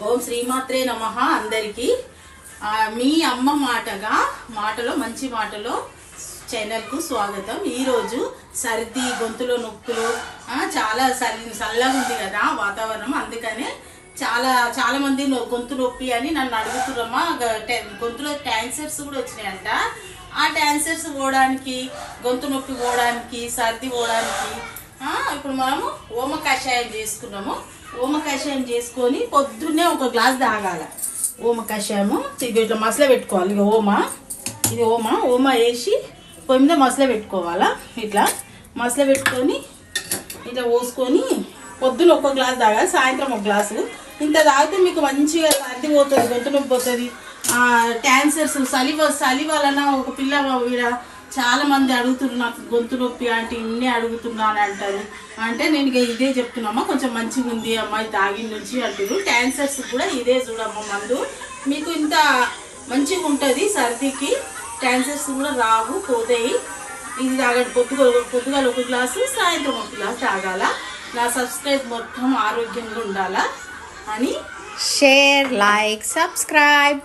ఓం శ్రీమాత్రే నమః. అందరికీ మీ అమ్మ మాటలో మంచి మాటలో ఛానల్కు స్వాగతం. ఈరోజు సర్ది గొంతులో నొప్పులు చాలా చల్లగా ఉంది కదా వాతావరణం, అందుకనే చాలా మంది గొంతు నొప్పి అని నన్ను అడుగుతున్నామా. గొంతులో క్యాన్సర్స్ కూడా వచ్చినాయంట. ఆ క్యాన్సర్స్ పోవడానికి, గొంతు నొప్పి పోవడానికి, సర్ది పోవడానికి ఇప్పుడు మనము ఓమ కషాయం చేసుకున్నాము. ఓమ కషాయం చేసుకొని పొద్దున్నే ఒక గ్లాస్ తాగాల. ఓమ కషాయము ఇట్లా మసల పెట్టుకోవాలి. ఇక ఇది ఓమ వేసి పొయ్యి మీద మసల పెట్టుకోవాలా. ఇట్లా మసల పెట్టుకొని ఇట్లా పోసుకొని పొద్దున ఒక గ్లాస్ తాగాలి, సాయంత్రం ఒక గ్లాసు. ఇంత తాగితే మీకు మంచిగా సర్ది పోతుంది, గొంతు నొప్పి పోతుంది. క్యాన్సర్స్ చలి వలన ఒక పిల్ల చాలా మంది అడుగుతున్నారు, నాకు గొంతు నొప్పి అంటే ఇన్నే అడుగుతున్నాను అంటారు. అంటే నేను ఇదే చెప్తున్నామా, కొంచెం మంచిగా ఉంది అమ్మాయి తాగిన నుంచి అంటారు. క్యాన్సర్స్ కూడా ఇదే చూడమ్మా మందు, మీకు ఇంత మంచిగా ఉంటుంది. సర్దికి క్యాన్సర్స్ కూడా రావు, పోతాయి. ఇది తాగండి. పొద్దుగాల ఒక గ్లాసు, సాయంత్రం ఒక గ్లాసు తాగాల. నా సబ్స్క్రైబ్ మొత్తం ఆరోగ్యంగా ఉండాలా అని షేర్, లైక్, సబ్స్క్రైబ్.